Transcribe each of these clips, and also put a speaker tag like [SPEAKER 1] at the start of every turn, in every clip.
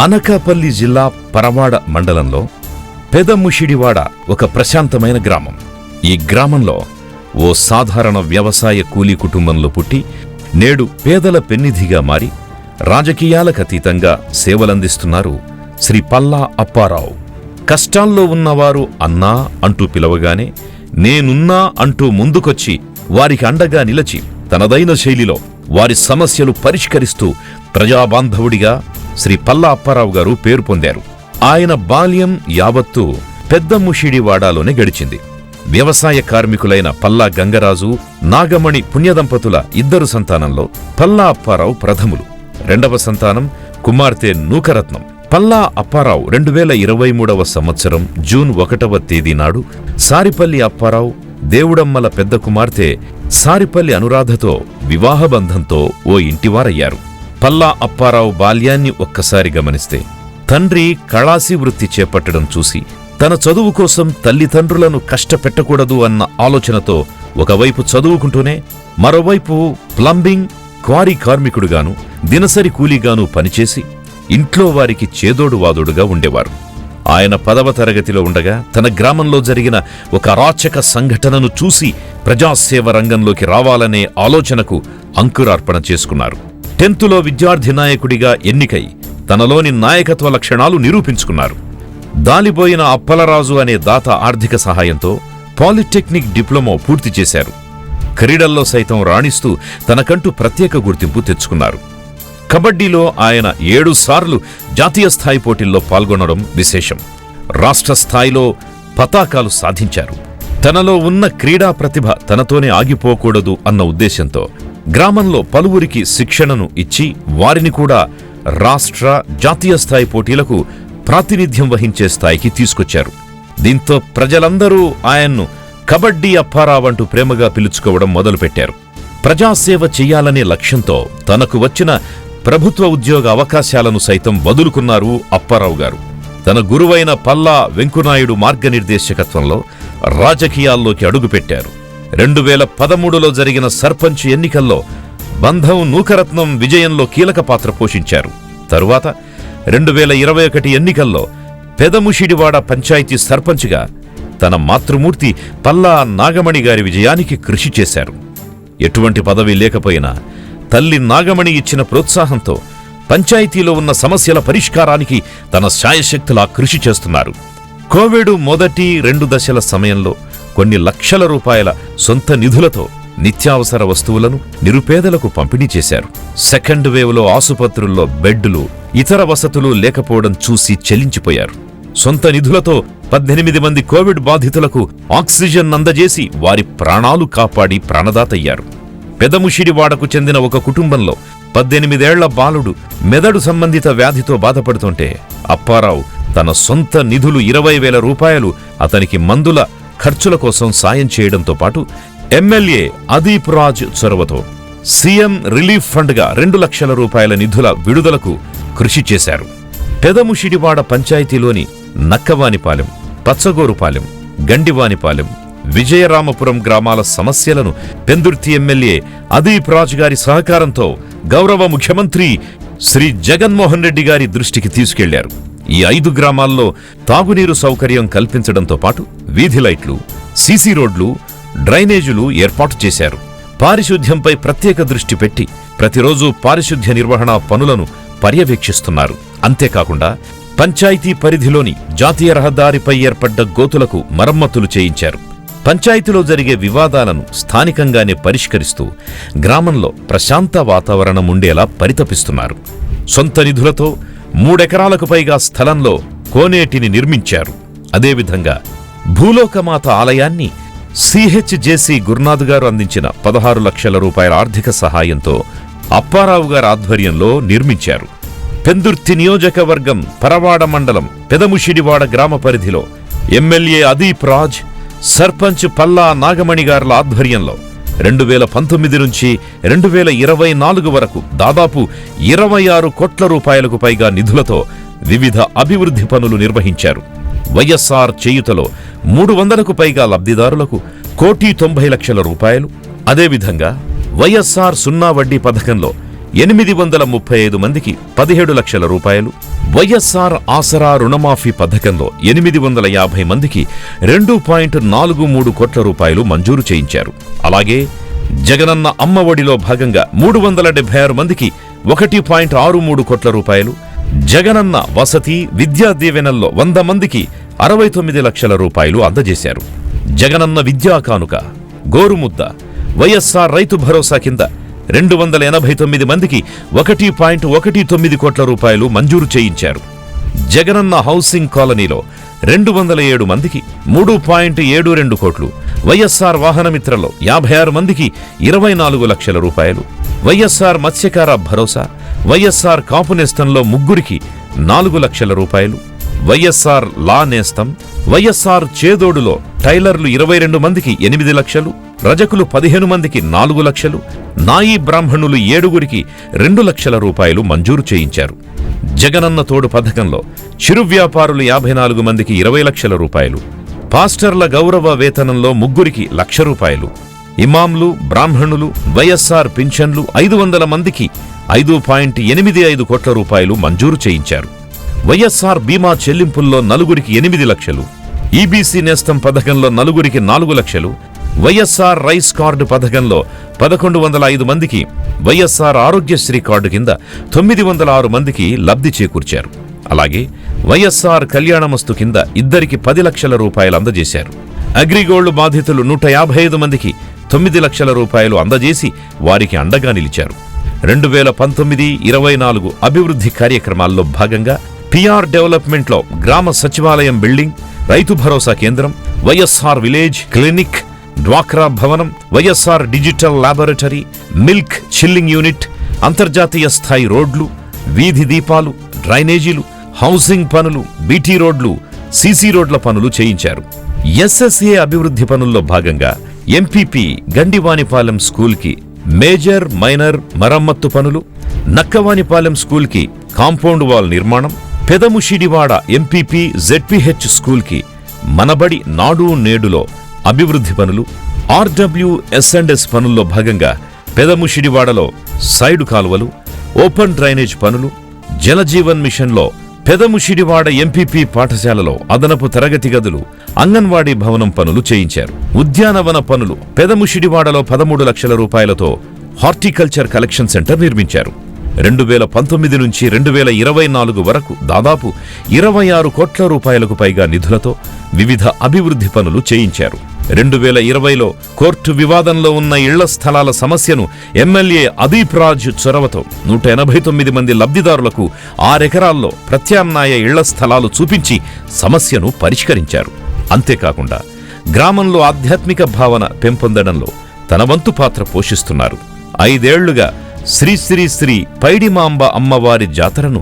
[SPEAKER 1] అనకాపల్లి జిల్లా పరవాడ మండలంలో పెదముషిడివాడ ఒక ప్రశాంతమైన గ్రామం. ఈ గ్రామంలో ఓ సాధారణ వ్యవసాయ కూలీ కుటుంబంలో పుట్టి నేడు పేదల పెన్నిధిగా మారి రాజకీయాలకతీతంగా సేవలందిస్తున్నారు శ్రీ పల్లా అప్పారావు. కష్టాల్లో ఉన్నవారు అన్నా అంటూ పిలవగానే నేనున్నా అంటూ ముందుకొచ్చి వారికి అండగా నిలచి తనదైన శైలిలో వారి సమస్యలు పరిష్కరిస్తూ ప్రజాబాంధవుడిగా శ్రీ పల్లా అప్పారావు గారు పేరు పొందారు. ఆయన బాల్యం యావత్తూ పెద్దముషిడివాడలోనే గడిచింది. వ్యవసాయ కార్మికులైన పల్లా గంగరాజు, నాగమణి పుణ్యదంపతుల 2 సంతానంలో పల్లా అప్పారావు ప్రథములు. 2వ సంతానం కుమార్తె నూకరత్నం. పల్లా అప్పారావు 2023వ సంవత్సరం జూన్ 1వ తేదీ నాడు సారిపల్లి అప్పారావు, దేవుడమ్మల పెద్ద కుమార్తె సారిపల్లి అనురాధతో వివాహబంధంతో ఓ ఇంటివారయ్యారు. పల్లా అప్పారావు బాల్యాన్ని ఒక్కసారి గమనిస్తే తండ్రి కళాసి వృత్తి చేపట్టడం చూసి తన చదువు కోసం తల్లిదండ్రులను కష్టపెట్టకూడదు అన్న ఆలోచనతో ఒకవైపు చదువుకుంటూనే మరోవైపు ప్లంబింగ్, క్వారీ కార్మికుడుగాను, దినసరి కూలీగాను పనిచేసి ఇంట్లో వారికి చేదోడు వాదోడుగా ఉండేవారు. ఆయన 10వ తరగతిలో ఉండగా తన గ్రామంలో జరిగిన ఒక అరాచక సంఘటనను చూసి ప్రజాసేవ రంగంలోకి రావాలనే ఆలోచనకు అంకురార్పణ చేసుకున్నారు. 10థ్లో విద్యార్థి నాయకుడిగా ఎన్నికై తనలోని నాయకత్వ లక్షణాలు నిరూపించుకున్నారు. దాలిబోయిన అప్పలరాజు అనే దాత ఆర్థిక సహాయంతో పాలిటెక్నిక్ డిప్లొమా పూర్తి చేశారు. క్రీడల్లో సైతం రాణిస్తూ తనకంటూ ప్రత్యేక గుర్తింపు తెచ్చుకున్నారు. కబడ్డీలో ఆయన 7 సార్లు జాతీయ స్థాయి పోటీల్లో పాల్గొనడం విశేషం. రాష్ట్ర స్థాయిలో పతాకాలు సాధించారు. తనలో ఉన్న క్రీడా ప్రతిభ తనతోనే ఆగిపోకూడదు అన్న ఉద్దేశంతో గ్రామంలో పలువురికి శిక్షణను ఇచ్చి వారిని కూడా రాష్ట్ర, జాతీయ స్థాయి పోటీలకు ప్రాతినిధ్యం వహించే స్థాయికి తీసుకొచ్చారు. దీంతో ప్రజలందరూ ఆయన్ను కబడ్డీ అప్పారావు అంటూ ప్రేమగా పిలుచుకోవడం మొదలుపెట్టారు. ప్రజాసేవ చెయ్యాలనే లక్ష్యంతో తనకు వచ్చిన ప్రభుత్వ ఉద్యోగ అవకాశాలను సైతం వదులుకున్నారు అప్పారావు గారు. తన గురువైన పల్లా వెంకునాయుడు మార్గనిర్దేశకత్వంలో రాజకీయాల్లోకి అడుగుపెట్టారు. 2013లో జరిగిన సర్పంచ్ ఎన్నికల్లో బంధం నూకరత్నం విజయంలో కీలక పాత్ర పోషించారు. తరువాత 2021 ఎన్నికల్లో పెదముషిడివాడ పంచాయతీ సర్పంచ్గా తన మాతృమూర్తి పల్లా నాగమణి గారి విజయానికి కృషి చేశారు. ఎటువంటి పదవి లేకపోయినా తల్లి నాగమణి ఇచ్చిన ప్రోత్సాహంతో పంచాయతీలో ఉన్న సమస్యల పరిష్కారానికి తన శాయశక్తులా కృషి చేస్తున్నారు. కోవిడ్ మొదటి 2 దశల సమయంలో కొన్ని లక్షల రూపాయల సొంత నిధులతో నిత్యావసర వస్తువులను నిరుపేదలకు పంపిణీ చేశారు. సెకండ్ వేవ్లో ఆసుపత్రుల్లో బెడ్లు, ఇతర వసతులు లేకపోవడం చూసి చెలించిపోయారు. సొంత నిధులతో 18 మంది కోవిడ్ బాధితులకు ఆక్సిజన్ అందజేసి వారి ప్రాణాలు కాపాడి ప్రాణదాతయ్యారు. పెదముషిడివాడకు చెందిన ఒక కుటుంబంలో 18 ఏళ్ల బాలుడు మెదడు సంబంధిత వ్యాధితో బాధపడుతుంటే అప్పారావు తన సొంత నిధులు 20,000 రూపాయలు అతనికి మందుల ఖర్చుల కోసం సాయం చేయడంతో పాటు ఎమ్మెల్యే అదీప్ రాజ్ చొరవతో సీఎం రిలీఫ్ ఫండ్గా 2 లక్షల రూపాయల నిధుల విడుదలకు కృషి చేశారు. పెదముషిడివాడ పంచాయతీలోని నక్కవానిపాలెం, పచ్చగోరుపాలెం, గండివానిపాలెం, విజయరామపురం గ్రామాల సమస్యలను పెందుర్తి ఎమ్మెల్యే అదీప్ రాజ్ గారి సహకారంతో గౌరవ ముఖ్యమంత్రి శ్రీ జగన్మోహన్ రెడ్డి గారి దృష్టికి తీసుకెళ్లారు. ఈ 5 గ్రామాల్లో తాగునీరు సౌకర్యం కల్పించడంతో పాటు వీధి లైట్లు, సీసీ రోడ్లు, డ్రైనేజీలు ఏర్పాటు చేశారు. పారిశుధ్యంపై ప్రత్యేక దృష్టి పెట్టి ప్రతిరోజు పారిశుధ్య నిర్వహణ పనులను పర్యవేక్షిస్తున్నారు. అంతేకాకుండా పంచాయతీ పరిధిలోని జాతీయ రహదారిపై ఏర్పడ్డ గోతులకు మరమ్మతులు చేయించారు. పంచాయతీలో జరిగే వివాదాలను స్థానికంగానే పరిష్కరిస్తూ గ్రామంలో ప్రశాంత వాతావరణం ఉండేలా పరితపిస్తున్నారు. సొంత నిధులతో 3 ఎకరాలకు పైగా స్థలంలో కోనేటిని నిర్మించారు. అదేవిధంగా భూలోకమాత ఆలయాన్ని సిహెచ్జేసి గురునాథ్ గారు అందించిన 16 లక్షల రూపాయల ఆర్థిక సహాయంతో అప్పారావు గారి ఆధ్వర్యంలో నిర్మించారు. పెందుర్తి నియోజకవర్గం పరవాడ మండలం పెదముషిడివాడ గ్రామ పరిధిలో ఎమ్మెల్యే అదీప్ రాజ్, సర్పంచ్ పల్లా నాగమణి గార్ల ఆధ్వర్యంలో 2019 నుంచి 2024 వరకు దాదాపు 26 కోట్ల రూపాయలకు పైగా నిధులతో వివిధ అభివృద్ధి పనులు నిర్వహించారు. వైఎస్ఆర్ చేయుతలో 300కు పైగా లబ్ధిదారులకు 1,90,00,00,000 రూపాయలు, అదేవిధంగా వైఎస్ఆర్ సున్నా వడ్డీ పథకంలో 835 మందికి 17 లక్షల రూపాయలు, వైఎస్ఆర్ ఆసరా రుణమాఫీ పథకంలో 850 మందికి 2.43 కోట్ల రూపాయలు మంజూరు చేయించారు. అలాగే జగనన్న అమ్మఒడిలో భాగంగా 376 మందికి 1.63 కోట్ల రూపాయలు, జగనన్న వసతి విద్యా దీవెనల్లో 100 మందికి 69 లక్షల రూపాయలు అందజేశారు. జగనన్న విద్యా కానుక, గోరుముద్ద, వైఎస్ఆర్ రైతు భరోసా కింద 289 మందికి 1.19 కోట్ల రూపాయలు మంజూరు చేయించారు. జగనన్న హౌసింగ్ కాలనీలో 207 మందికి 3.72 కోట్లు, వైఎస్ఆర్ వాహనమిత్రలో 56 మందికి 24 లక్షల రూపాయలు, వైఎస్ఆర్ మత్స్యకార భరోసా, వైఎస్ఆర్ కాపు నేస్తంలో 3 4 లక్షల రూపాయలు, వైఎస్ఆర్ లా నేస్తం, వైఎస్ఆర్ చేదోడులో టైలర్లు 22 మందికి 8 లక్షలు, రజకులు 15 మందికి 4 లక్షలు, నాయీ బ్రాహ్మణులు 7 2 లక్షల రూపాయలు మంజూరు చేయించారు. జగనన్న తోడు పథకంలో చిరు వ్యాపారులు 54 మందికి 20 లక్షల రూపాయలు, పాస్టర్ల గౌరవ వేతనంలో 3 లక్ష రూపాయలు, ఇమాంలు, బ్రాహ్మణులు, వైఎస్ఆర్ పింఛన్లు 500 మందికి 5.85 కోట్ల రూపాయలు మంజూరు చేయించారు. వైఎస్ఆర్ బీమా చెల్లింపుల్లో 4 8 లక్షలు, ఈబీసీ నేస్తం పథకంలో 4 4 లక్షలు, వైఎస్ఆర్ రైస్ కార్డు పథకంలో 1105 మందికి, వైఎస్ఆర్ ఆరోగ్యశ్రీ కార్డు కింద 906 మందికి లబ్ధి చేకూర్చారు. అలాగే వైఎస్ఆర్ కళ్యాణమస్తు కింద 2 10 లక్షల రూపాయలు అందజేశారు. అగ్రిగోల్డ్ బాధితులు 155 మందికి 9 లక్షల రూపాయలు అందజేసి వారికి అండగా నిలిచారు. 2019-24 అభివృద్ధి కార్యక్రమాల్లో భాగంగా పిఆర్ డెవలప్మెంట్లో గ్రామ సచివాలయం బిల్డింగ్, రైతు భరోసా కేంద్రం, వైఎస్ఆర్ విలేజ్ క్లినిక్, డ్వాక్రా భవనం, YSR digital laboratory, milk chilling unit, అంతర్జాతీయ స్థాయి రోడ్లు, వీధి దీపాలు, డ్రైనేజీలు, హౌసింగ్ పనులు, బీటీ రోడ్లు, సీసీ రోడ్ల పనులు చేయించారు. ఎస్ఎస్ఏ అభివృద్ధి పనుల్లో భాగంగా ఎంపీపీ గండివానిపాలెం స్కూల్కి మేజర్ మైనర్ మరమ్మత్తు పనులు, నక్కవానిపాలెం స్కూల్కి కాంపౌండ్ వాల్ నిర్మాణం, పెదముషిడివాడ ఎంపీపీ జెడ్పీహెచ్ స్కూల్కి మనబడి నాడు నేడులో అభివృద్ధి పనులు, ఆర్డబ్ల్యూఎస్ఎండ్ఎస్ పనుల్లో భాగంగా పెదముషిడివాడలో సైడు కాలువలు, ఓపెన్ డ్రైనేజ్ పనులు, జలజీవన్ మిషన్లో పెదముషిడివాడ ఎంపీపీ పాఠశాలలో అదనపు తరగతి గదులు, అంగన్వాడీ భవనం పనులు చేయించారు. ఉద్యానవన పనులు పెదముషిడివాడలో 13 లక్షల రూపాయలతో హార్టికల్చర్ కలెక్షన్ సెంటర్ నిర్మించారు. 2019 నుంచి 2024 వరకు దాదాపు 26 కోట్ల రూపాయలకు పైగా నిధులతో వివిధ అభివృద్ధి పనులు చేయించారు. 2020లో కోర్టు వివాదంలో ఉన్న ఇళ్ల స్థలాల సమస్యను ఎమ్మెల్యే అదీప్ రాజ్ చొరవతో 189 మంది లబ్ధిదారులకు 6 ఎకరాల్లో ప్రత్యామ్నాయ ఇళ్ల స్థలాలు చూపించి సమస్యను పరిష్కరించారు. అంతేకాకుండా గ్రామంలో ఆధ్యాత్మిక భావన పెంపొందడంలో తన వంతు పాత్ర పోషిస్తున్నారు. 5 ఏళ్లుగా శ్రీ శ్రీ శ్రీ పైడిమాంబ అమ్మవారి జాతరను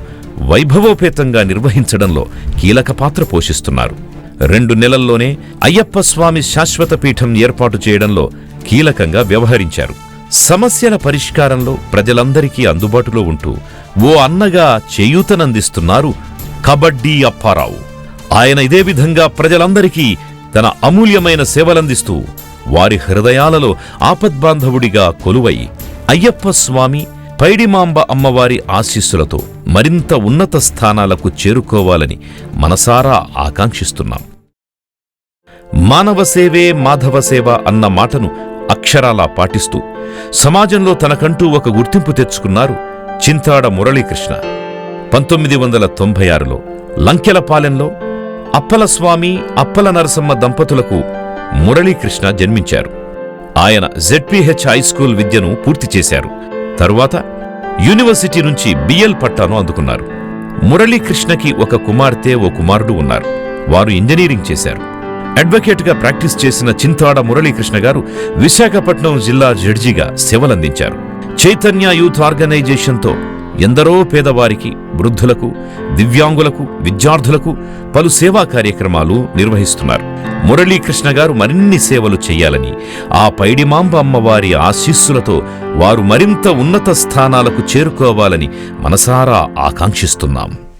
[SPEAKER 1] వైభవోపేతంగా నిర్వహించడంలో కీలక పాత్ర పోషిస్తున్నారు. 2 నెలల్లోనే అయ్యప్ప స్వామి శాశ్వత పీఠం ఏర్పాటు చేయడంలో కీలకంగా వ్యవహరించారు. సమస్యల పరిష్కారంలో ప్రజలందరికీ అందుబాటులో ఉంటూ ఓ అన్నగా చేయూతనందిస్తున్నారు కబడ్డీ అప్పారావు. ఆయన ఇదే విధంగా ప్రజలందరికీ తన అమూల్యమైన సేవలందిస్తూ వారి హృదయాలలో ఆపద్బాంధవుడిగా కొలువై అయ్యప్ప స్వామి పైడిమాంబ అమ్మవారి ఆశీస్సులతో మరింత ఉన్నత స్థానాలకు చేరుకోవాలని మనసారా ఆకాంక్షిస్తున్నాం. మానవ సేవే మాధవ సేవ అన్న మాటను అక్షరాలా పాటిస్తూ సమాజంలో తనకంటూ ఒక గుర్తింపు తెచ్చుకున్నారు చింతాడ మురళీకృష్ణ. 1996లో లంకెలపాలెంలో అప్పలస్వామి అప్పల నరసమ్మ దంపతులకు మురళీకృష్ణ జన్మించారు. ఆయన జెడ్పీహెచ్ హైస్కూల్ విద్యను పూర్తి చేశారు. తరువాత యూనివర్సిటీ నుంచి బిఎల్ పట్టాను అందుకున్నారు. మురళీకృష్ణకి ఒక కుమార్తె ఓ కుమారుడు ఉన్నారు. వారు ఇంజనీరింగ్ చేశారు. అడ్వకేట్గా ప్రాక్టీస్ చేసిన చింతాడ మురళీకృష్ణ గారు విశాఖపట్నం జిల్లా జడ్జిగా సేవలందించారు. చైతన్య యూత్ ఆర్గనైజేషన్తో ఎందరో పేదవారికి, వృద్ధులకు, దివ్యాంగులకు, విద్యార్థులకు పలు సేవా కార్యక్రమాలు నిర్వహిస్తున్నారు. మురళీకృష్ణ గారు మరిన్ని సేవలు చేయాలని, ఆ పైడిమాంబ అమ్మవారి ఆశీస్సులతో వారు మరింత ఉన్నత స్థానాలకు చేరుకోవాలని మనసారా ఆకాంక్షిస్తున్నాం.